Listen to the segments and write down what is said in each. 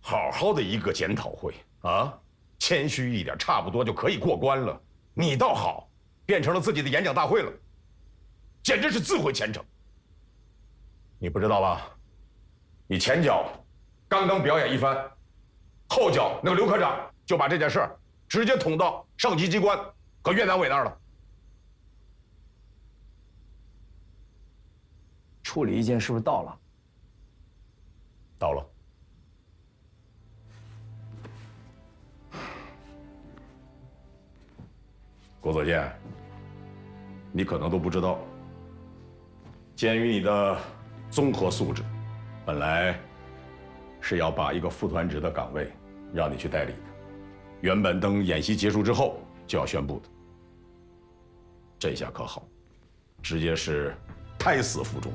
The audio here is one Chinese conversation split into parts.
好好的一个检讨会啊，谦虚一点，差不多就可以过关了。你倒好，变成了自己的演讲大会了，简直是自毁前程。你不知道吧？你前脚刚刚表演一番，后脚那个刘科长就把这件事儿直接捅到上级机关和院党委那儿了。处理意见是不是到了？到了。郭泽健，你可能都不知道，鉴于你的综合素质，本来是要把一个副团职的岗位让你去代理的，原本等演习结束之后就要宣布的。这下可好，直接是胎死腹中。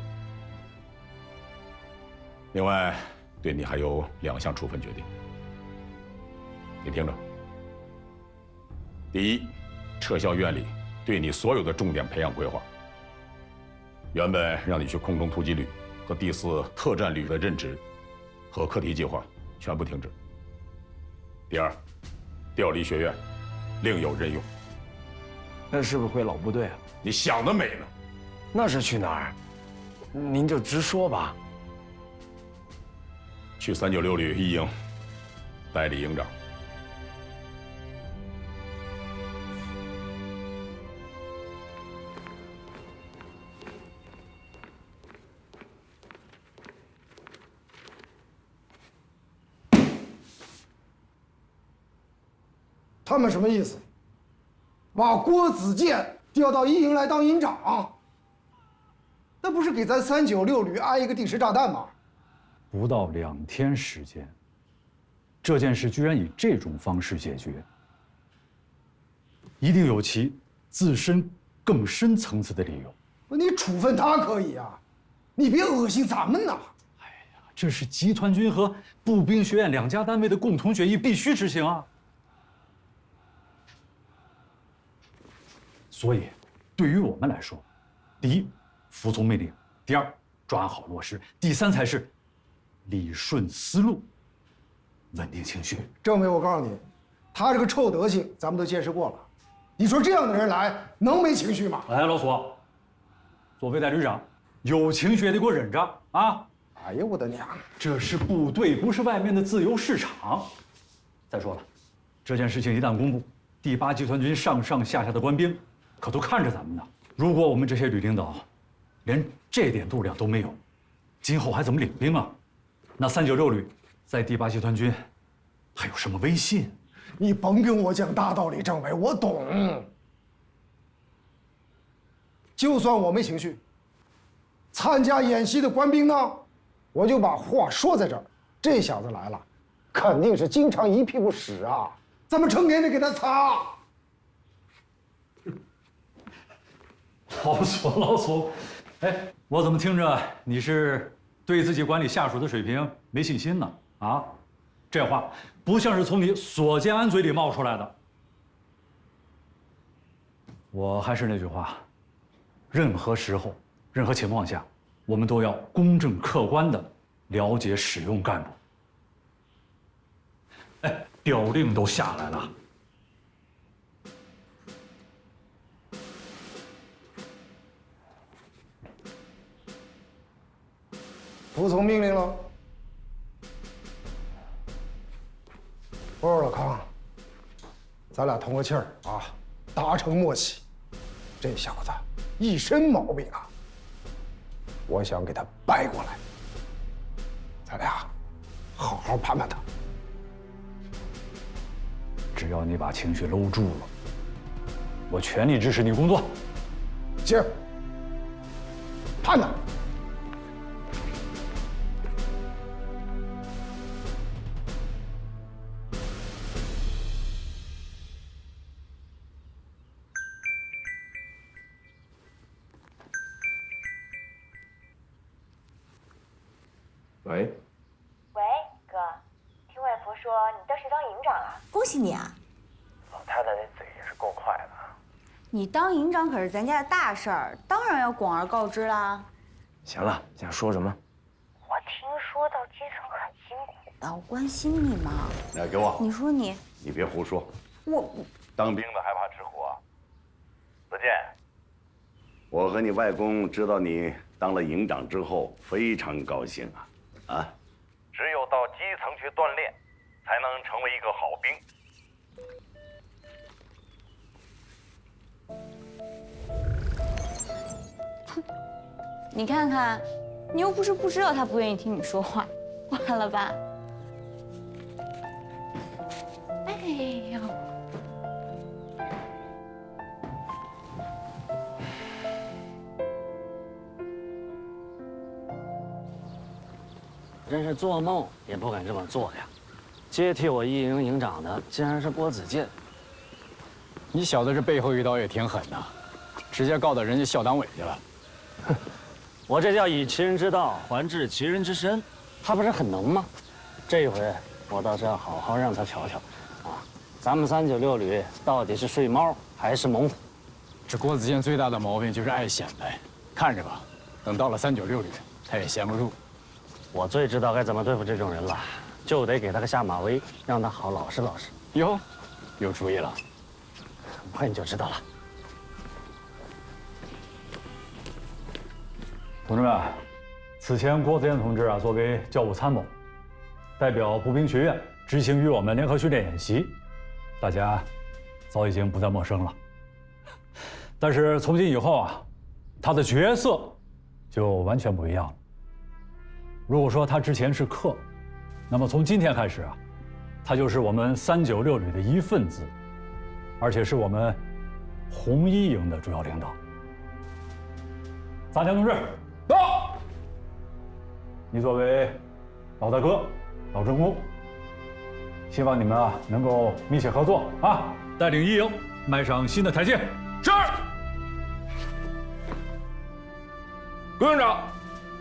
另外，对你还有2项处分决定，你听着。第一，撤销院里对你所有的重点培养规划，原本让你去空中突击旅和第4特战旅的任职和课题计划全部停止。第二，调离学院，另有任用。那是不是回老部队啊？你想得美呢！那是去哪儿？您就直说吧。去396旅一营，代理营长。他们什么意思？把郭子健调到一营来当营长，那不是给咱396旅安一个定时炸弹吗？不到2天时间，这件事居然以这种方式解决，一定有其自身更深层次的理由。你处分他可以啊，你别恶心咱们呐！哎呀，这是集团军和步兵学院2家单位的共同决议，必须执行啊！所以，对于我们来说，第一，服从命令；第二，抓好落实；第三才是理顺思路，稳定情绪。政委，我告诉你，他这个臭德行咱们都见识过了。你说这样的人来能没情绪吗？哎，老苏，作为代旅长，有情绪也得给我忍着啊！哎呀，我的娘！这是部队，不是外面的自由市场。再说了，这件事情一旦公布，第8集团军上上下下的官兵可都看着咱们呢。如果我们这些旅领导连这点度量都没有，今后还怎么领兵啊？那396旅在第8集团军还有什么威信？你甭跟我讲大道理，政委，我懂。就算我没情绪，参加演习的官兵呢，我就把话说在这儿。这小子来了，肯定是经常一屁股屎啊，咱们成天得给他擦。老苏，老苏，哎，我怎么听着你是对自己管理下属的水平没信心呢？啊，这话不像是从你索建安嘴里冒出来的。我还是那句话，任何时候、任何情况下，我们都要公正客观地了解使用干部。哎，调令都下来了。服从命令了。不是老康，咱俩通个气儿啊，达成默契。这小子一身毛病啊，我想给他掰过来，咱俩好好盘盘他。只要你把情绪搂住了，我全力支持你工作。行，判他。喂，喂，哥，听外婆说你倒是当营长了，恭喜你啊！老太太那嘴也是够快的。你当营长可是咱家的大事儿，当然要广而告之啦。行了，想说什么？我听说到基层很辛苦，的，我关心你嘛。来，给我。你说你别胡说。我当兵的还怕吃苦啊？子健，我和你外公知道你当了营长之后，非常高兴啊！啊，只有到基层去锻炼，才能成为一个好兵。你看看，你又不是不知道他不愿意听你说话，完了吧？哎呦！真是做梦也不敢这么做呀！接替我一营营长的竟然是郭子健。你小子这背后一刀也挺狠的，直接告到人家校党委去了。哼，我这叫以其人之道还治其人之身，他不是很能吗？这回我倒是要好好让他瞧瞧，啊，咱们396旅到底是睡猫还是猛虎？这郭子健最大的毛病就是爱显摆，看着吧，等到了396旅，他也闲不住。我最知道该怎么对付这种人了，就得给他个下马威，让他好老实老实。哟，有主意了，很快你就知道了。同志们，此前郭子健同志啊，作为教务参谋，代表步兵学院执行与我们联合训练演习，大家早已经不再陌生了。但是从今以后啊，他的角色就完全不一样了。如果说他之前是客，那么从今天开始啊，他就是我们396旅的一份子，而且是我们红一营的主要领导。杂强同志，到！你作为老大哥、老政工，希望你们啊能够密切合作啊，带领一营迈上新的台阶。是。郭营长，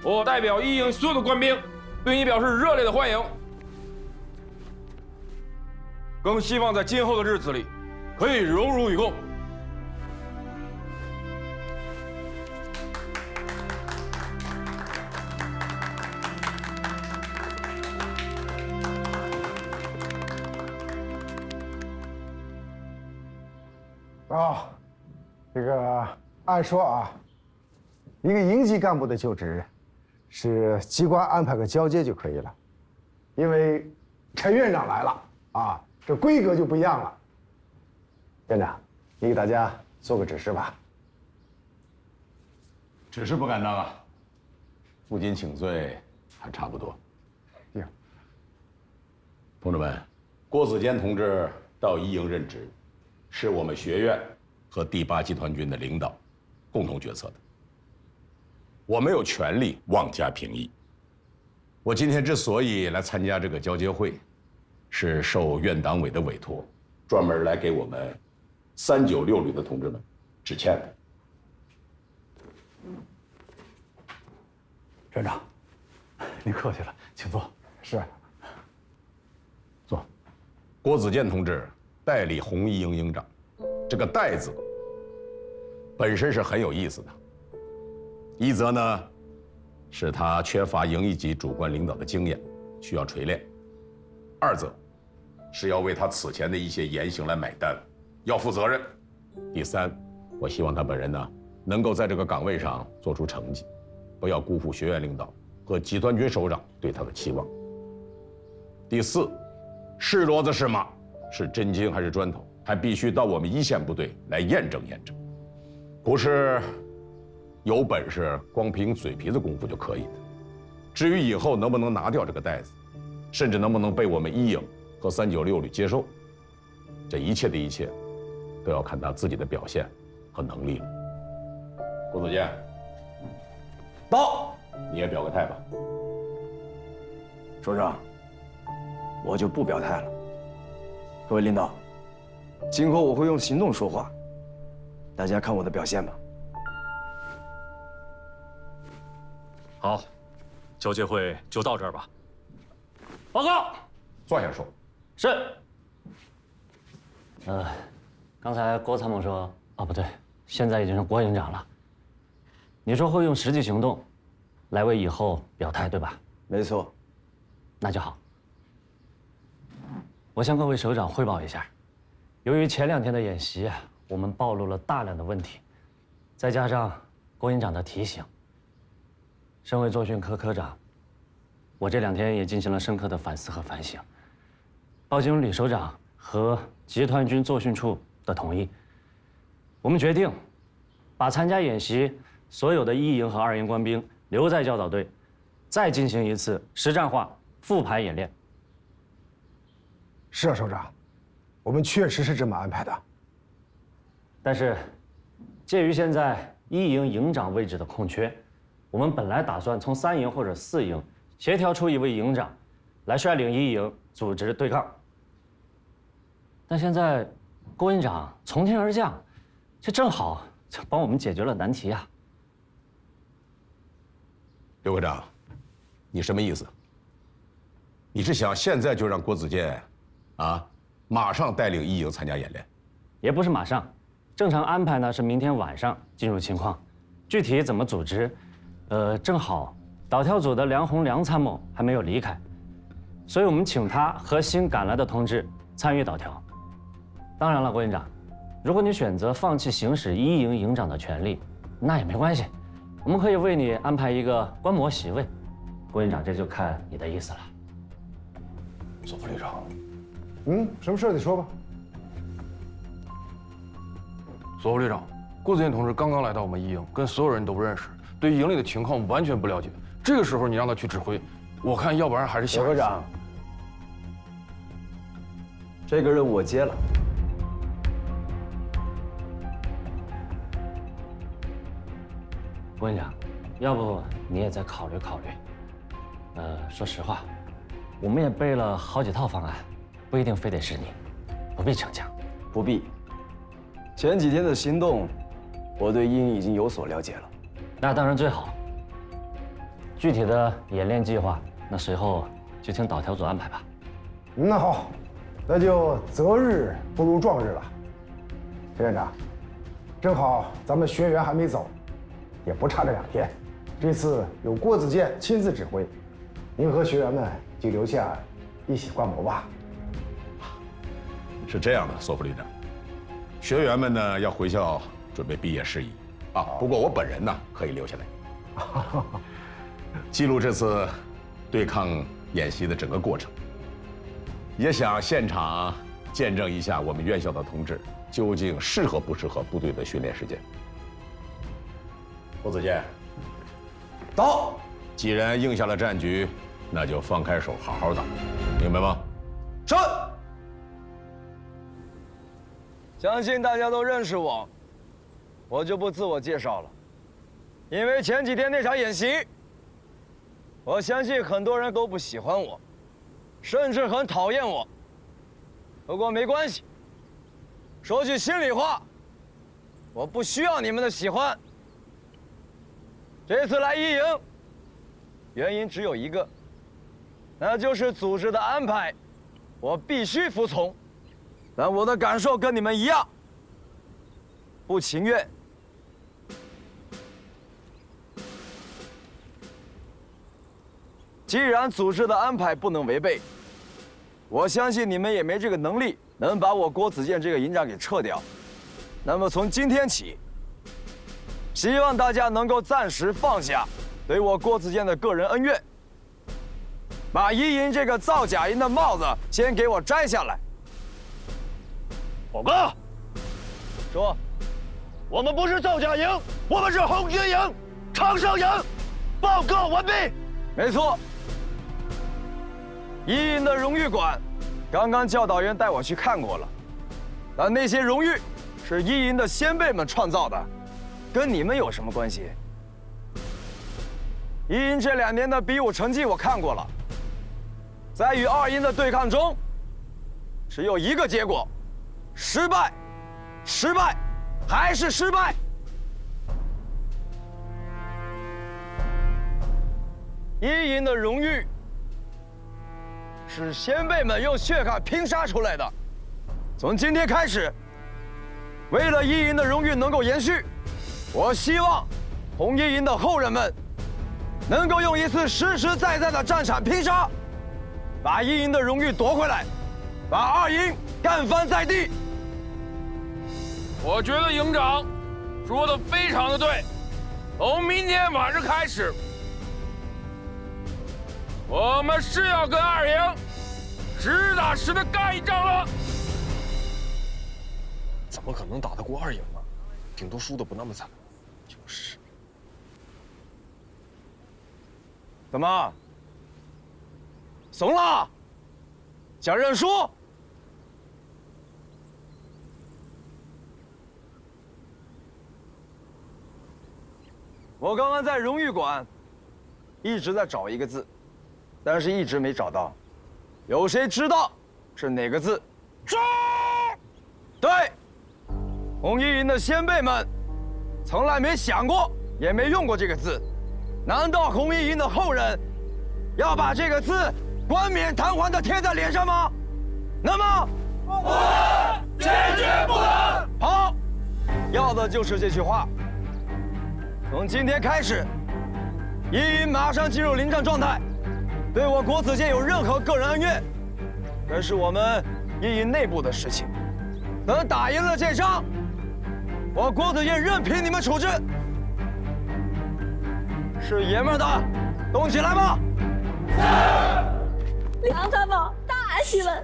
我代表一营所有的官兵，对你表示热烈的欢迎。更希望在今后的日子里，可以荣辱与共。啊，这个按说啊，一个营级干部的就职，是机关安排个交接就可以了，因为陈院长来了啊，这规格就不一样了。院长，你给大家做个指示吧。指示不敢当啊，负荆请罪还差不多。同志们，郭子健同志到一营任职，是我们学院和第8集团军的领导共同决策的。我没有权利妄加评议。我今天之所以来参加这个交接会，是受院党委的委托，专门来给我们396旅的同志们致歉的。院长，您客气了，请坐。是。坐。郭子健同志代理红一营营长，这个“代”字本身是很有意思的。一则呢，是他缺乏营一级主官领导的经验，需要锤炼；二则，是要为他此前的一些言行来买单，要负责任；第三，我希望他本人呢，能够在这个岗位上做出成绩，不要辜负学院领导和集团军首长对他的期望。第四，是骡子是马，是真金还是砖头，还必须到我们一线部队来验证验证，不是有本事光凭嘴皮子功夫就可以的。至于以后能不能拿掉这个袋子，甚至能不能被我们一营和396旅接受，这一切的一切，都要看他自己的表现和能力了。郭子健，到，你也表个态吧。首长，我就不表态了。各位领导，今后我会用行动说话，大家看我的表现吧。好，交接会就到这儿吧。报告，坐下说。是。刚才郭参谋说，哦不对，现在已经是郭营长了。你说会用实际行动来为以后表态，对吧？没错。那就好。我向各位首长汇报一下，由于前2天的演习，我们暴露了大量的问题，再加上郭营长的提醒，身为作训科科长，我这2天也进行了深刻的反思和反省。报经吕首长和集团军作训处的同意，我们决定把参加演习所有的1营和2营官兵留在教导队，再进行一次实战化复盘演练。是啊，首长，我们确实是这么安排的。但是，鉴于现在1营营长位置的空缺，我们本来打算从3营或者4营协调出一位营长，来率领1营组织对抗。但现在，郭营长从天而降，这正好就帮我们解决了难题啊！刘科长，你什么意思？你是想现在就让郭子健，马上带领1营参加演练？也不是马上，正常安排呢是明天晚上进入情况，具体怎么组织，正好导调组的梁洪梁参谋还没有离开，所以我们请他和新赶来的同志参与导调。当然了，郭营长，如果你选择放弃行使1营营长的权利，那也没关系，我们可以为你安排一个观摩席位。郭营长，这就看你的意思了。索副旅长，什么事你说吧。索副旅长，郭子健同志刚刚来到我们1营，跟所有人都不认识，对营里的情况完全不了解。这个时候你让他去指挥，我看要不然还是下。科长，这个任务我接了。郭营长，要不你也再考虑考虑。说实话，我们也备了好几套方案，不一定非得是你，不必逞强。不必。前几天的行动，我对1营已经有所了解了。那当然最好。具体的演练计划，那随后就听导调组安排吧。那好，那就择日不如撞日了。裴院长，正好咱们学员还没走，也不差这2天。这次有郭子健亲自指挥，您和学员们就留下一起观摩吧。是这样的，索副旅长，学员们呢要回校准备毕业事宜不过我本人呢可以留下来，记录这次对抗演习的整个过程，也想现场见证一下我们院校的同志究竟适合不适合部队的训练时间。郭子健，到。既然应下了战局，那就放开手，好好打，明白吗？是。相信大家都认识我，我就不自我介绍了。因为前几天那场演习，我相信很多人都不喜欢我，甚至很讨厌我。不过没关系，说句心里话，我不需要你们的喜欢。这次来1营，原因只有一个，那就是组织的安排，我必须服从。但我的感受跟你们一样，不情愿。既然组织的安排不能违背，我相信你们也没这个能力能把我郭子健这个营长给撤掉。那么从今天起，希望大家能够暂时放下对我郭子健的个人恩怨，把1营这个造假营的帽子先给我摘下来。报告，说，我们不是造假营，我们是红军营、长胜营。报告完毕。没错，1营的荣誉馆，刚刚教导员带我去看过了，但那些荣誉是1营的先辈们创造的，跟你们有什么关系？1营这2年的比武成绩我看过了，在与2营的对抗中，只有一个结果。失败，失败，还是失败。1营的荣誉是先辈们用血汗拼杀出来的。从今天开始，为了1营的荣誉能够延续，我希望红1营的后人们能够用一次实实在在的战场拼杀，把1营的荣誉夺回来。把二营干翻在地。我觉得营长说的非常的对。从明天晚上开始，我们是要跟二营实打实的干一仗了。怎么可能打得过二营啊？顶多输的不那么惨。就是。怎么？怂了？想认输？我刚刚在荣誉馆一直在找一个字，但是一直没找到。有谁知道是哪个字？杀！对，红衣营的先辈们从来没想过，也没用过这个字。难道红衣营的后人要把这个字冠冕堂皇地贴在脸上吗？能吗？不能，坚决不能。好，要的就是这句话。从今天开始，一营马上进入临战状态。对我国子监有任何个人恩怨，这是我们一营内部的事情。等打赢了这仗，我国子监任凭你们处置。是爷们儿的，动起来吧！梁参谋，大喜了！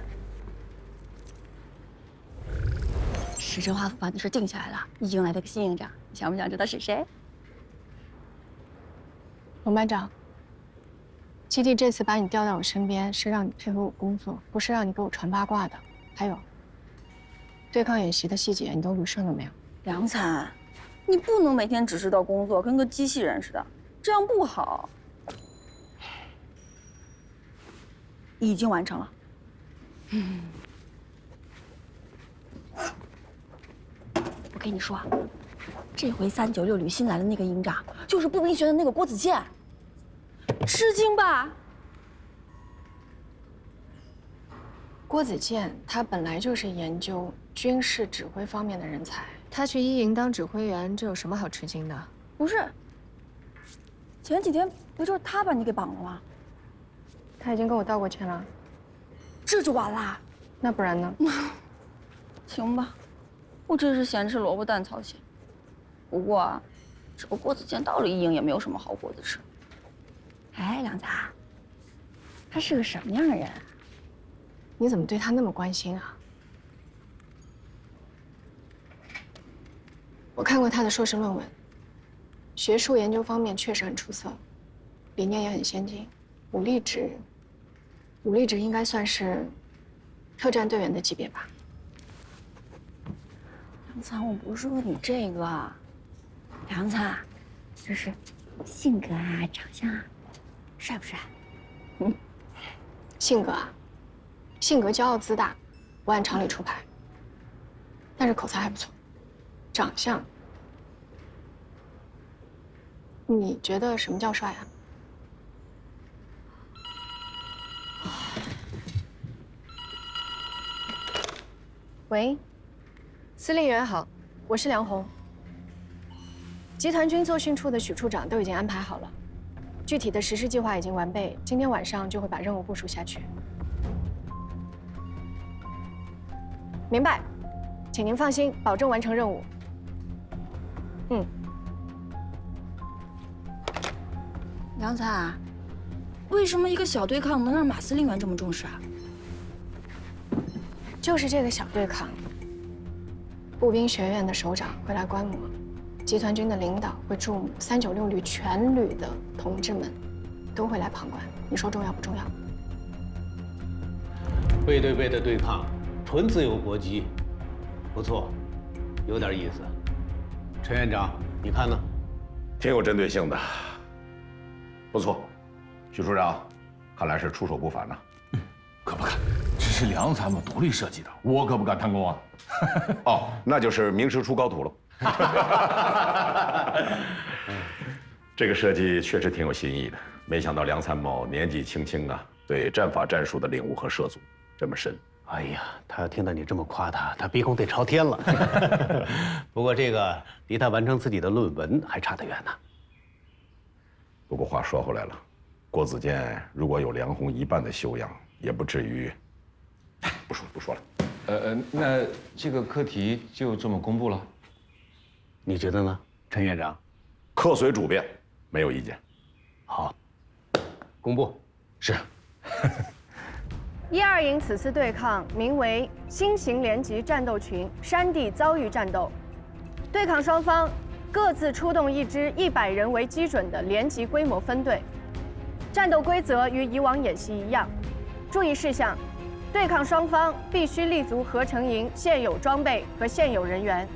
石镇华府把这事定下来了，已经来了个新营长，你想不想知道是谁？龙班长，基地这次把你调到我身边，是让你配合我工作，不是让你给我传八卦的。还有，对抗演习的细节你都捋顺了没有？梁参，你不能每天只知道工作，跟个机器人似的，这样不好。已经完成了。我跟你说，这回396旅新来的那个营长，就是步兵学的那个郭子健。吃惊吧？郭子健他本来就是研究军事指挥方面的人才，他去一营当指挥员，这有什么好吃惊的？不是，前几天不就是他把你给绑了吗？他已经跟我道过歉了，这就完啦？那不然呢？行吧，我真是咸吃萝卜淡操心。不过啊，这个郭子健到了一营也没有什么好果子吃。哎，梁子，他是个什么样的人？你怎么对他那么关心啊？我看过他的硕士论文，学术研究方面确实很出色，理念也很先进。武力值应该算是特战队员的级别吧。梁子，我不是问你这个，梁子，就是性格啊、长相啊，帅不帅？性格骄傲自大，不按常理出牌，但是口才还不错。长相，你觉得什么叫帅啊？喂，司令员好，我是梁红。集团军作训处的许处长都已经安排好了，具体的实施计划已经完备，今天晚上就会把任务部署下去。明白，请您放心，保证完成任务。梁子，为什么一个小对抗能让马司令员这么重视啊？就是这个小对抗，步兵学院的首长会来观摩，集团军的领导会注目，396旅全旅的同志们都会来旁观。你说重要不重要？背对背的对抗，纯自由搏击，不错，有点意思。陈院长，你看呢？挺有针对性的，不错。许处长，看来是出手不凡呐。可不敢，这是梁参谋独立设计的，我可不敢贪功啊。哦，那就是名师出高徒了。这个设计确实挺有新意的，没想到梁参谋年纪轻轻啊，对战法战术的领悟和涉足这么深。哎呀，他要听到你这么夸他鼻孔得朝天了。不过这个离他完成自己的论文还差得远呢。不过话说回来了，郭子健如果有梁红一半的修养，也不至于不说了。那这个课题就这么公布了？你觉得呢，陈院长？课随主便，没有意见。好，公布。是。 1、2营此次对抗名为新型联级战斗群山地遭遇战斗，对抗双方各自出动一支100人为基准的联级规模分队。战斗规则与以往演习一样，注意事项：对抗双方必须立足合成营现有装备和现有人员。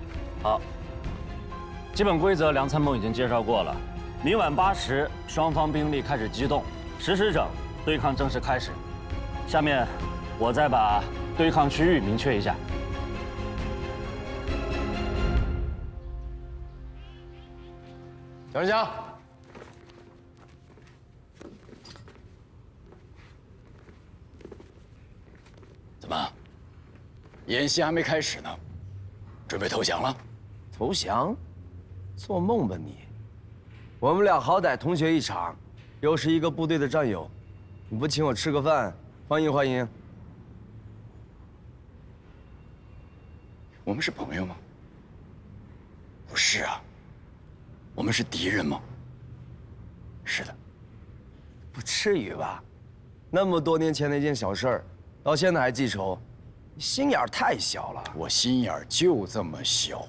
好，基本规则梁参谋已经介绍过了。明晚8时，双方兵力开始机动，10时整，对抗正式开始。 下面，我再把对抗区域明确一下。蒋强，怎么，演习还没开始呢，准备投降了？投降？做梦吧你！我们俩好歹同学一场，又是一个部队的战友，你不请我吃个饭？ 欢迎欢迎！我们是朋友吗？不是啊，我们是敌人吗？是的。不至于吧？那么多年前的一件小事儿，到现在还记仇，你心眼儿太小了。我心眼儿就这么小。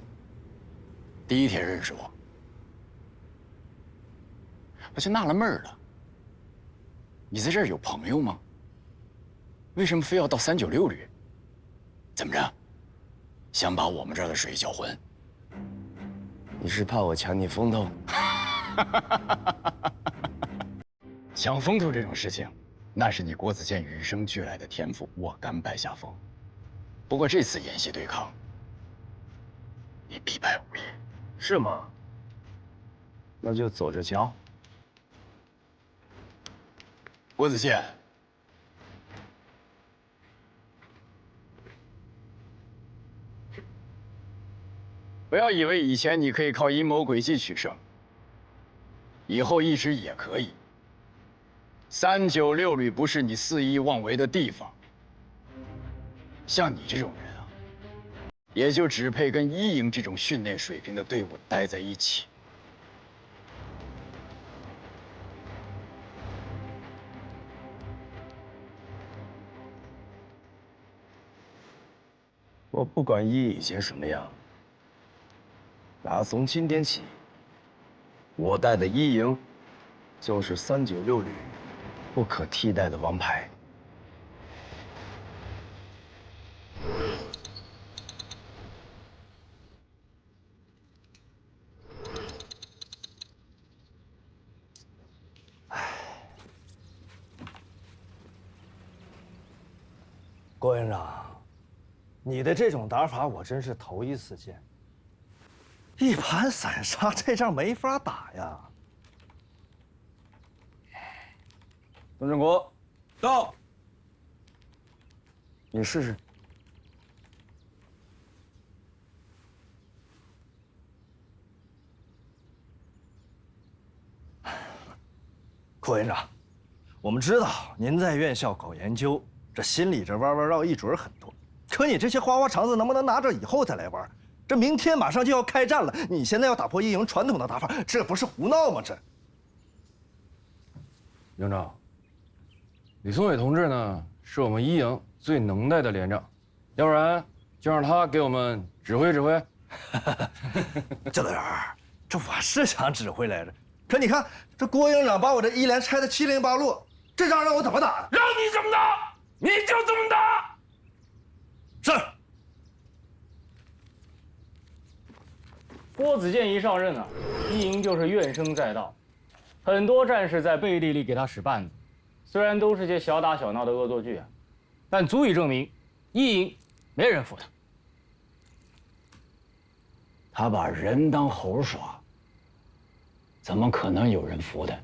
第一天认识我，我就纳了闷儿了。你在这儿有朋友吗？ 为什么非要到396旅？怎么着？想把我们这儿的水搅浑？你是怕我抢你风头？抢风头这种事情，那是你郭子健与生俱来的天赋，我甘拜下风。不过这次演习对抗，你必败无疑。是吗？那就走着瞧。郭子健。 不要以为以前你可以靠阴谋诡计取胜，以后一直也可以。396旅不是你肆意妄为的地方。像你这种人啊，也就只配跟1营这种训练水平的队伍待在一起。我不管1以前什么样。 打从今天起，我带的1营就是396旅不可替代的王牌。郭营长，你的这种打法我真是头一次见。 一盘散沙，这仗没法打呀！董振国，到。你试试。郭营长，我们知道您在院校搞研究，这心里这弯弯绕一准很多。可你这些花花肠子能不能拿着以后再来玩？ 这明天马上就要开战了，你现在要打破1营传统的打法，这不是胡闹吗？这，营长，李松伟同志呢，是我们1营最能耐的连长，要不然就让他给我们指挥指挥。教导员，这我是想指挥来着，可你看这郭营长把我这1连拆得七零八落，这仗让我怎么打？让你怎么打，你就怎么打。是。 郭子健一上任啊，1营就是怨声载道，很多战士在背地里给他使绊子，虽然都是些小打小闹的恶作剧啊，但足以证明1营没人服他。他把人当猴耍，怎么可能有人服他？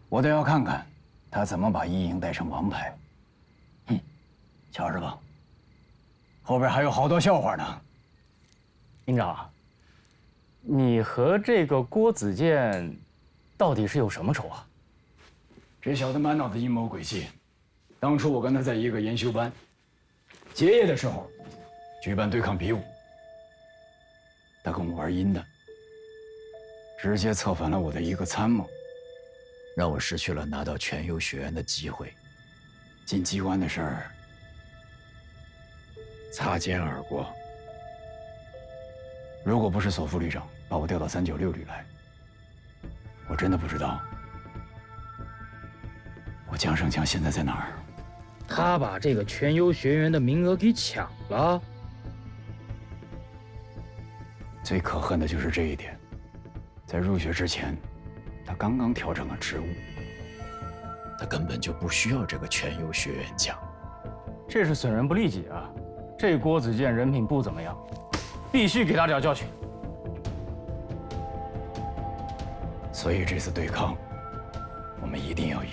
我倒要看看他怎么把1营带成王牌。哼，瞧着吧，后边还有好多笑话呢。 营长，你和这个郭子健到底是有什么仇啊？这小子满脑子阴谋诡计。当初我跟他在一个研修班，结业的时候，举办对抗比武，他跟我玩阴的，直接策反了我的一个参谋，让我失去了拿到全优学员的机会。进机关的事儿，擦肩而过。如果不是索副旅长把我调到396旅来，我真的不知道我江胜强现在在哪儿。他把这个全优学员的名额给抢了。最可恨的就是这一点，在入学之前，他刚刚调整了职务，他根本就不需要这个全优学员奖。这是损人不利己啊！这郭子健人品不怎么样，必须给他点教训。所以这次对抗，我们一定要赢，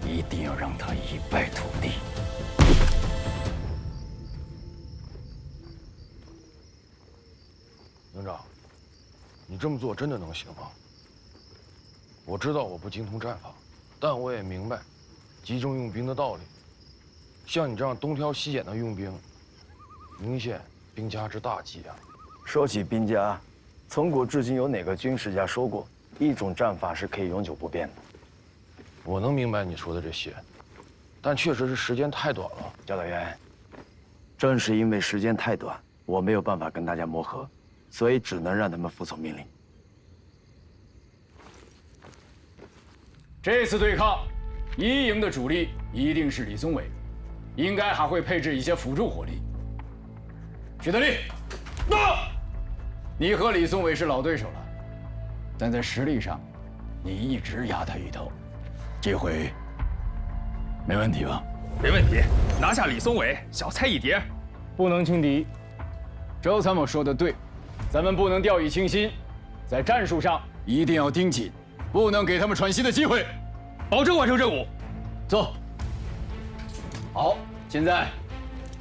一定要让他一败涂地。营长，你这么做真的能行吗？我知道我不精通战法，但我也明白集中用兵的道理。像你这样东挑西拣的用兵，明显兵家之大忌啊！说起兵家，从古至今有哪个军事家说过一种战法是可以永久不变的？我能明白你说的这些，但确实是时间太短了。教导员，正是因为时间太短，我没有办法跟大家磨合，所以只能让他们服从命令。这次对抗，1营的主力一定是李宗伟，应该还会配置一些辅助火力。徐德利，你和李宗伟是老对手了，但在实力上，你一直压他一头，这回没问题吧？没问题，拿下李宗伟，小菜一碟。不能轻敌。周参谋说的对，咱们不能掉以轻心，在战术上一定要盯紧，不能给他们喘息的机会，保证完成任务。走。好，现在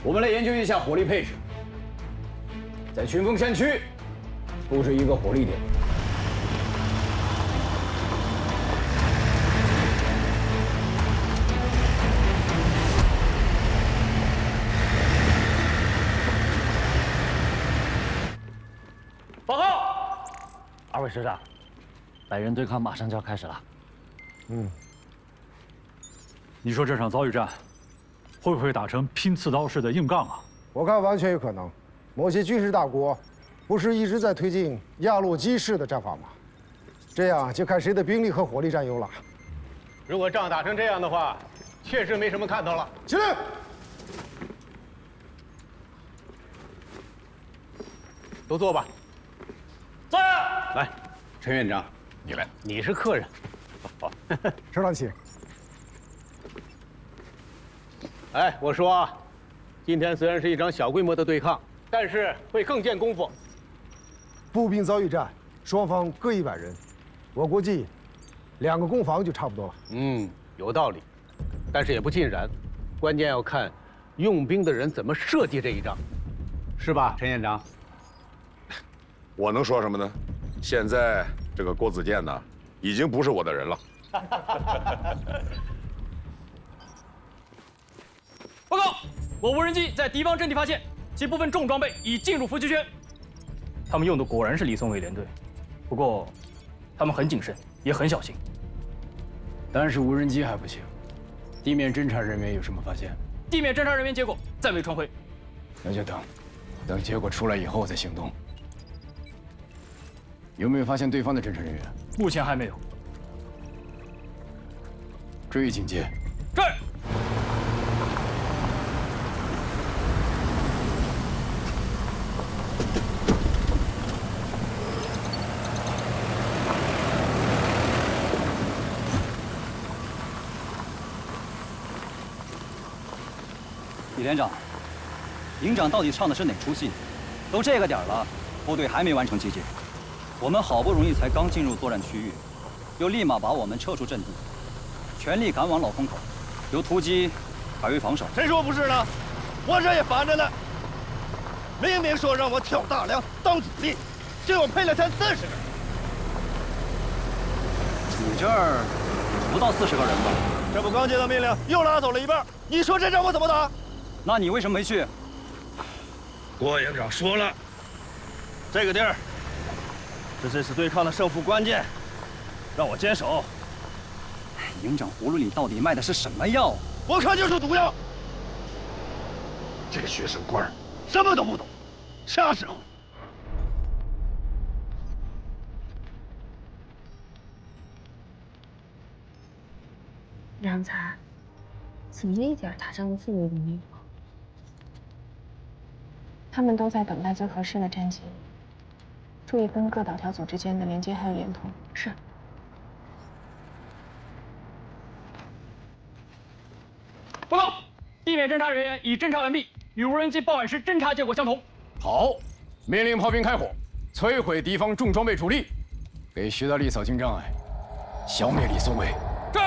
我们来研究一下火力配置。在群峰山区布置一个火力点。报告，二位师长，百人对抗马上就要开始了。你说这场遭遇战会不会打成拼刺刀式的硬杠啊？我看完全有可能。某些军事大国不是一直在推进亚洛基式的战法吗？这样就看谁的兵力和火力占优了。如果仗打成这样的话，确实没什么看头了。起来！都坐吧。坐下。来，陈院长，你来，你是客人。首长请。哎，我说啊，今天虽然是一场小规模的对抗，但是会更见功夫。步兵遭遇战，双方各100人，我估计2个攻防就差不多了。有道理，但是也不尽然，关键要看用兵的人怎么设计这一仗，是吧，陈院长？我能说什么呢？现在这个郭子健呢，已经不是我的人了。报告，我无人机在敌方阵地发现，其部分重装备已进入伏击圈。他们用的果然是李宗伟连队，不过他们很谨慎，也很小心。但是无人机还不行，地面侦察人员有什么发现？地面侦察人员结果暂未传回。那就等结果出来以后再行动。有没有发现对方的侦察人员？目前还没有。注意警戒。是。李连长，营长到底唱的是哪出戏呢？都这个点了，部队还没完成集结，我们好不容易才刚进入作战区域，又立马把我们撤出阵地，全力赶往老风口，由突击改为防守。谁说不是呢？我这也烦着呢。明明说让我挑大梁当子弟，结果配了才40个。你这儿不到40个人吧？这不刚接到命令，又拉走了一半，你说这仗我怎么打？那你为什么没去？郭营长说了，这个地儿是这次对抗的胜负关键，让我坚守。营长葫芦里到底卖的是什么药？我看就是毒药。这个学生官什么都不懂，瞎指挥。良才，怎么一点打仗的氛围都没有？他们都在等待最合适的战机，注意跟各岛条组之间的连接还有联通。是。报告，地面侦察人员已侦察完毕，与无人机报案时侦察结果相同。好，命令炮兵开火，摧毁敌方重装备主力，给徐大力扫清障碍，消灭李松伟。是。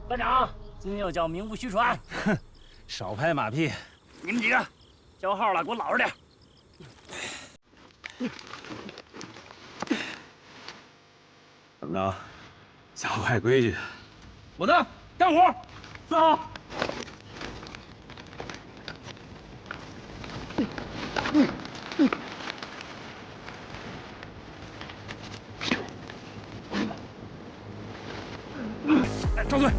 班长，今天又叫名不虚传。哼，少拍马屁。你们几个交号了，给我老实点。怎么着？想坏规矩？我的，干活，走。张队。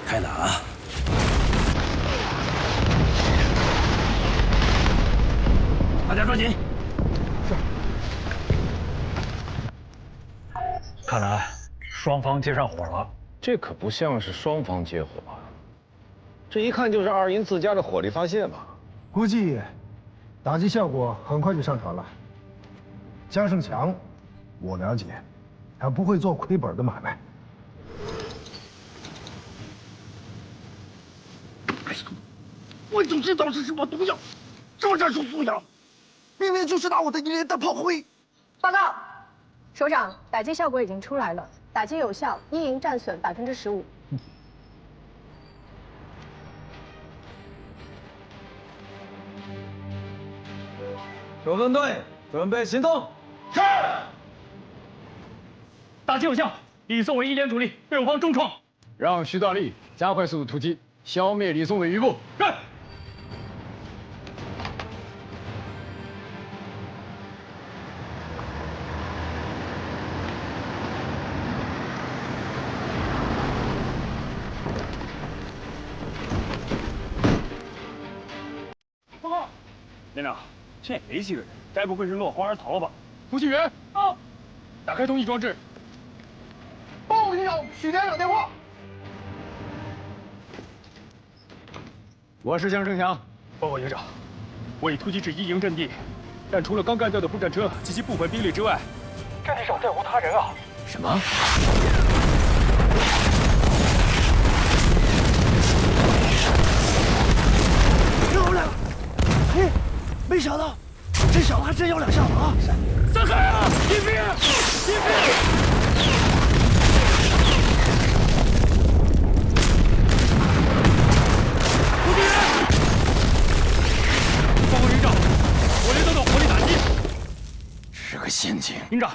开打！大家抓紧！是。看来双方接上火了。这可不像是双方接火啊，这一看就是二营自家的火力发泄嘛。估计打击效果很快就上传了。江胜强，我了解，他不会做亏本的买卖。我就知道是什么毒药，什么战术素养，明明就是拿我的一连弹炮灰。报告，首长，打击效果已经出来了，打击有效，一营战损15%。九分队准备行动。是。打击有效，李松伟一连主力被我方重创，让徐大力加快速度突击，消灭李松伟余部。是。报告，连长，这也没几个人，该不会是落荒而逃了吧？通信员，啊，打开通信装置。报营长，许连长电话。我是江胜强。报告营长，我已突击至一营阵地，但除了刚干掉的步战车及其部分兵力之外，阵地上再无他人啊！什么？漂亮！嘿，没想到这小子还真有两下子啊！散开啊！引兵！引兵！伏击！报告营长，我连得到火力打击。是个陷阱。营长，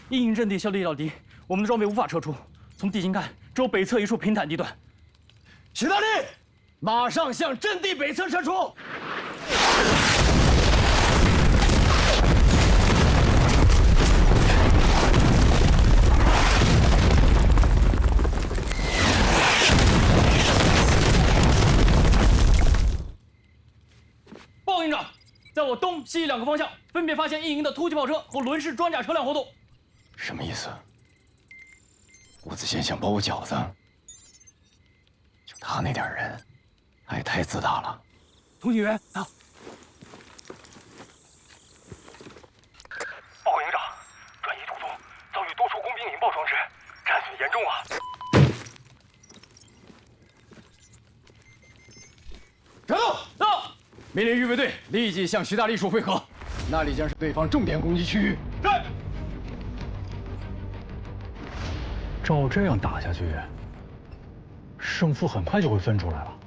一营阵地效力到底，我们的装备无法撤出。从地形看，只有北侧一处平坦地段。徐大力，马上向阵地北侧撤出。报营长，在我东西两个方向分别发现一营的突击炮车和轮式装甲车辆活动，什么意思？郭子健想包我饺子？就他那点人，还太自大了。通信员啊！报告营长，转移途中遭遇多处工兵引爆装置，战损严重啊！战斗！到！命令预备队立即向徐大力处汇合，那里将是对方重点攻击区域。是。照这样打下去，胜负很快就会分出来了。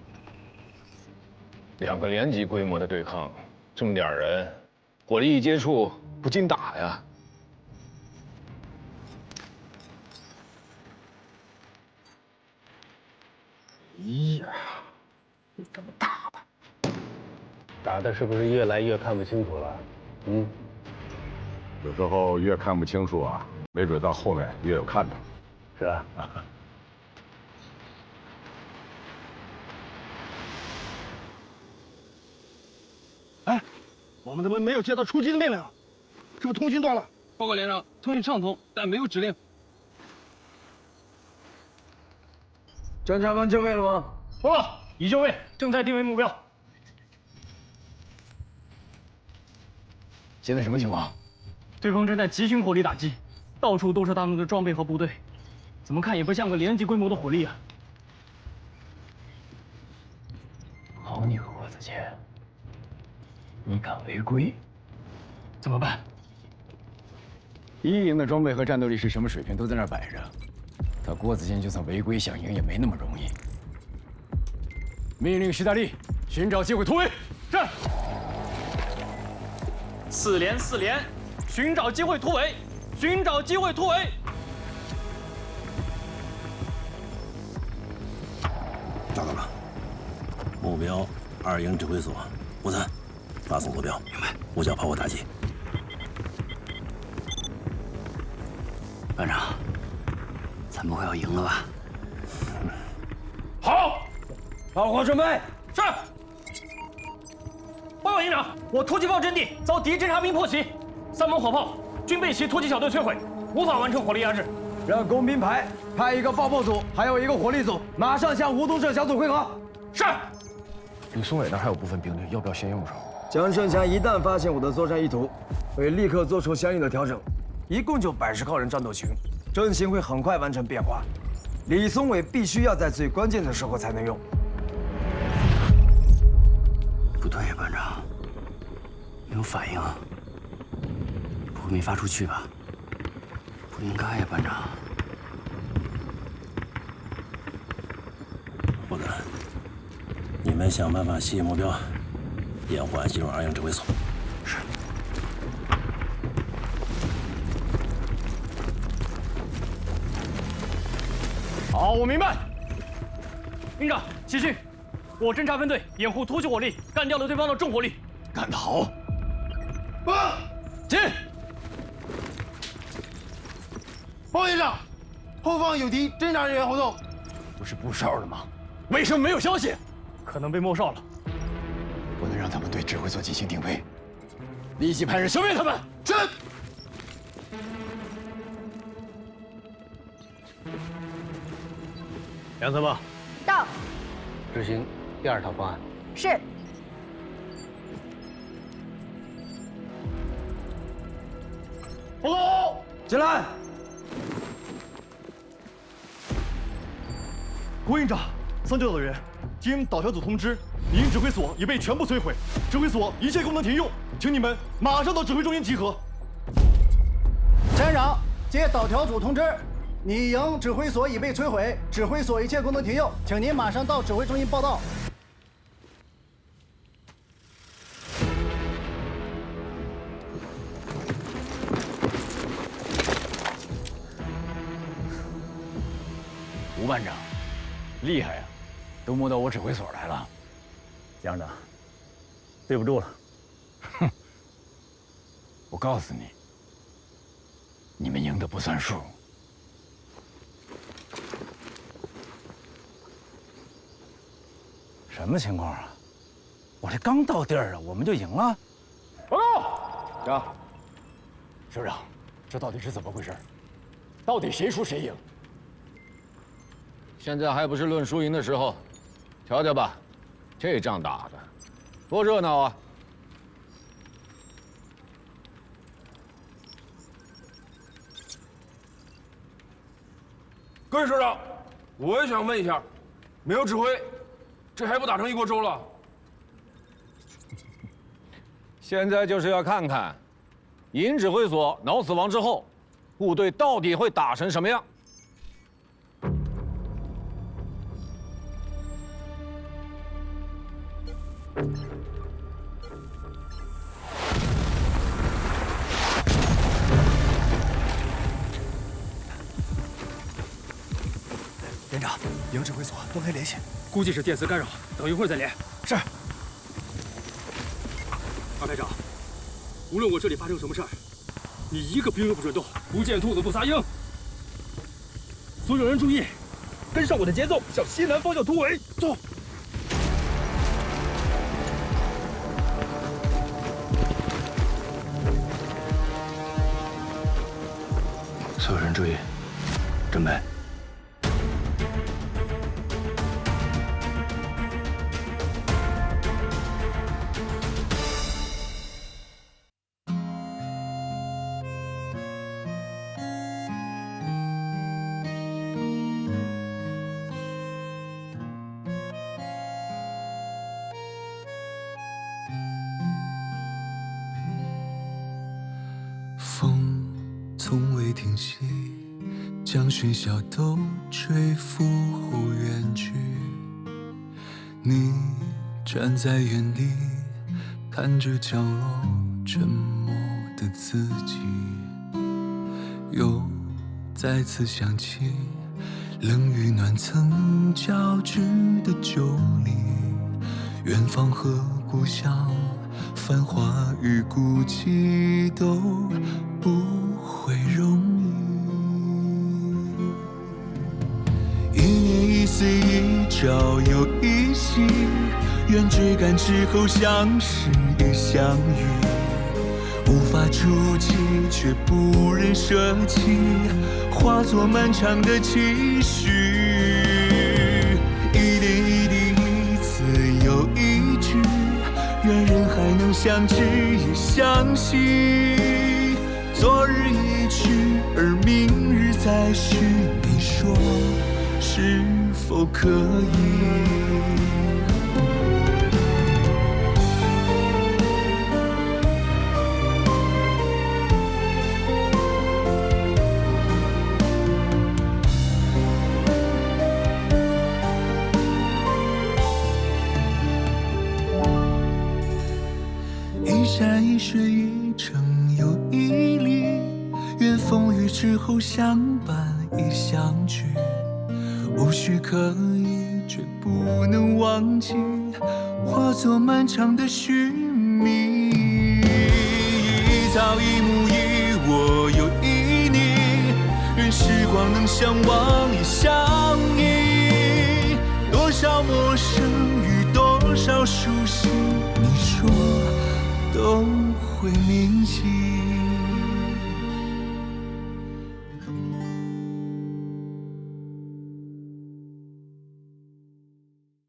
2个连级规模的对抗，这么点人，火力一接触，不禁打呀。哎呀，你怎么打的？打的是不是越来越看不清楚了？嗯，有时候越看不清楚啊，没准到后面越有看头。是吧？哎，我们怎么没有接到出击的命令？是不是通讯断了？报告连长，通讯畅通，但没有指令。侦察班就位了吗？报告，已就位，正在定位目标。现在什么情况？对方正在集群火力打击，到处都是他们的装备和部队，怎么看也不像个连级规模的火力啊！好你个郭子健，你敢违规？怎么办？1营的装备和战斗力是什么水平都在那儿摆着，他郭子健就算违规想赢也没那么容易。命令徐大力寻找机会突围。是。4连4连，寻找机会突围，寻找机会突围。找到了，目标2营指挥所，53，发送坐标。明白。5角炮火打击。班长，咱不会要赢了吧？好，炮火准备。是。报告营长，我突击炮阵地遭敌侦察兵破袭，3门火炮均被其突击小队摧毁，无法完成火力压制。让工兵排派一个爆炮组，还有一个火力组，马上向胡同社小组汇合。是。李松伟那还有部分兵力，要不要先用上？江胜强一旦发现我的作战意图，会立刻做出相应的调整。一共就80号人战斗群，阵型会很快完成变化。李松伟必须要在最关键的时候才能用。不对呀，班长，没有反应啊，不会没发出去吧？不应该呀，班长。伙子，你们想办法吸引目标，延缓进入2营指挥所。是。好，我明白。营长，启训，我侦察分队掩护突袭火力，干掉了对方的重火力。干得好！进！报告营长，后方有敌侦察人员活动。不是布哨了吗？为什么没有消息？可能被没收了。不能让他们对指挥所进行定位，立即派人消灭他们。是。杨参谋，到。执行第2套方案。是。报告，进来。郭营长，3教导员，敌营导调组通知，敌营指挥所已被全部摧毁，指挥所一切功能停用，请你们马上到指挥中心集合。陈连长，接导调组通知，你营指挥所已被摧毁，指挥所一切功能停用，请您马上到指挥中心报到。吴班长，厉害呀，都摸到我指挥所来了。江长，对不住了。哼，我告诉你，你们赢的不算数。什么情况啊？我这刚到地儿啊，我们就赢了？报告，长，师长，这到底是怎么回事？到底谁输谁赢？现在还不是论输赢的时候，瞧瞧吧，这仗打的多热闹啊！各位首长，我也想问一下，没有指挥，这还不打成一锅粥了？现在就是要看看，营指挥所脑死亡之后，部队到底会打成什么样。连长，营指挥所断开联系，估计是电磁干扰，等一会儿再连。是。二排长，无论我这里发生什么事儿，你一个兵都不准动，不见兔子不撒鹰。所有人注意，跟上我的节奏，向西南方向突围，走。所有人注意，准备。风从未停息，将喧嚣都吹拂后远去。你站在原地，看着角落沉默的自己，又再次想起冷与暖曾交织的旧里，远方和故乡，繁华与孤寂都不会容易。一年一岁，一朝又一夕，愿追赶之后相识与相遇，无法触及却不忍舍弃，化作漫长的期许。一点一滴，一次又一句，愿人还能相知也相惜。昨日一去，而明日再续，你说是否可以？一山一水，一城又一里，愿风雨之后相伴亦相聚，无需刻意，却不能忘记，化作漫长的寻觅。一草一木，一我又一你，愿时光能相忘也相依。多少陌生与多少熟悉，你说都会铭记。